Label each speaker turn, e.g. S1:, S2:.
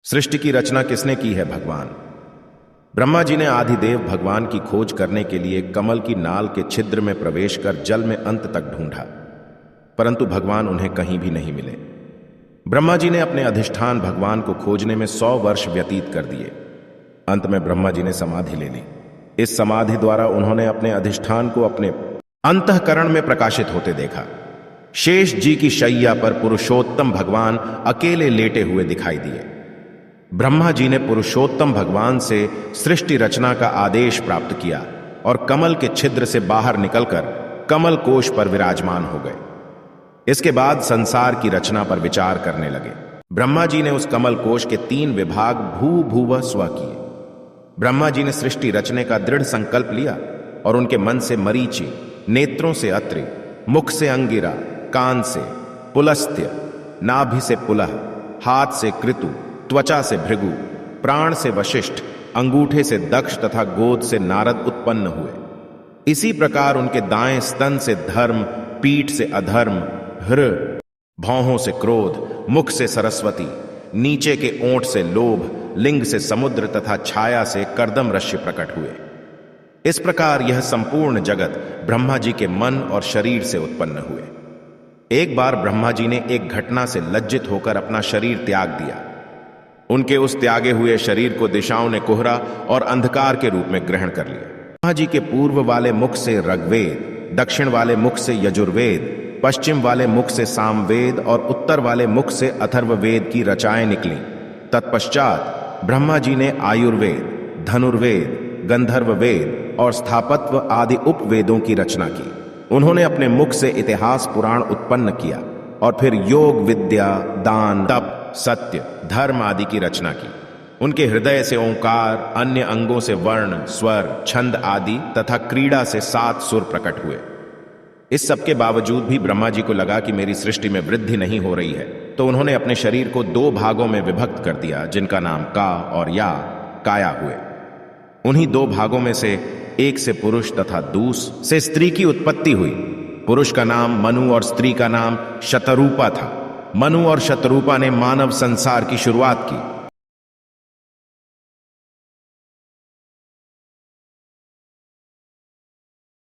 S1: सृष्टि की रचना किसने की है? भगवान। ब्रह्मा जी ने आदिदेव भगवान की खोज करने के लिए कमल की नाल के छिद्र में प्रवेश कर जल में अंत तक ढूंढा, परंतु भगवान उन्हें कहीं भी नहीं मिले। ब्रह्मा जी ने अपने अधिष्ठान भगवान को खोजने में 100 वर्ष व्यतीत कर दिए। अंत में ब्रह्मा जी ने समाधि ले ली। इस समाधि द्वारा उन्होंने अपने अधिष्ठान को अपने अंतःकरण में प्रकाशित होते देखा। शेष जी की शैया पर पुरुषोत्तम भगवान अकेले लेटे हुए दिखाई दिए। ब्रह्मा जी ने पुरुषोत्तम भगवान से सृष्टि रचना का आदेश प्राप्त किया और कमल के छिद्र से बाहर निकलकर कमल कोश पर विराजमान हो गए। इसके बाद संसार की रचना पर विचार करने लगे। ब्रह्मा जी ने उस कमल कोश के 3 विभाग भू भुव स्व किए। ब्रह्मा जी ने सृष्टि रचने का दृढ़ संकल्प लिया और उनके मन से मरीचि, नेत्रों से अत्रि, मुख से अंगिरा, कान से पुलस्त्य, नाभि से पुलह, हाथ से कृतु, त्वचा से भृगु, प्राण से वशिष्ठ, अंगूठे से दक्ष तथा गोद से नारद उत्पन्न हुए। इसी प्रकार उनके दाएं स्तन से धर्म, पीठ से अधर्म, हृ, भौहों से क्रोध, मुख से सरस्वती, नीचे के ओंठ से लोभ, लिंग से समुद्र तथा छाया से कर्दम ऋषि प्रकट हुए। इस प्रकार यह संपूर्ण जगत ब्रह्मा जी के मन और शरीर से उत्पन्न हुए। एक बार ब्रह्मा जी ने एक घटना से लज्जित होकर अपना शरीर त्याग दिया। उनके उस त्यागे हुए शरीर को दिशाओं ने कोहरा और अंधकार के रूप में ग्रहण कर लिया। ब्रह्मा जी के पूर्व वाले मुख से ऋग्वेद, दक्षिण वाले मुख से यजुर्वेद, पश्चिम वाले मुख से सामवेद और उत्तर वाले मुख से अथर्ववेद की रचाएं निकली। तत्पश्चात ब्रह्मा जी ने आयुर्वेद, धनुर्वेद, गंधर्व वेद और स्थापत्व आदि उपवेदों की रचना की। उन्होंने अपने मुख से इतिहास पुराण उत्पन्न किया और फिर योग विद्या, दान, तप, सत्य, धर्म आदि की रचना की। उनके हृदय से ओंकार, अन्य अंगों से वर्ण, स्वर, छंद आदि तथा क्रीड़ा से 7 सुर प्रकट हुए। इस सब के बावजूद भी ब्रह्मा जी को लगा कि मेरी सृष्टि में वृद्धि नहीं हो रही है, तो उन्होंने अपने शरीर को 2 भागों में विभक्त कर दिया, जिनका नाम का और या काया हुए। उन्हीं 2 भागों में से एक से पुरुष तथा दूसरे से स्त्री की उत्पत्ति हुई। पुरुष का नाम मनु और स्त्री का नाम शतरूपा था। मनु और शतरूपा ने मानव संसार की शुरुआत की।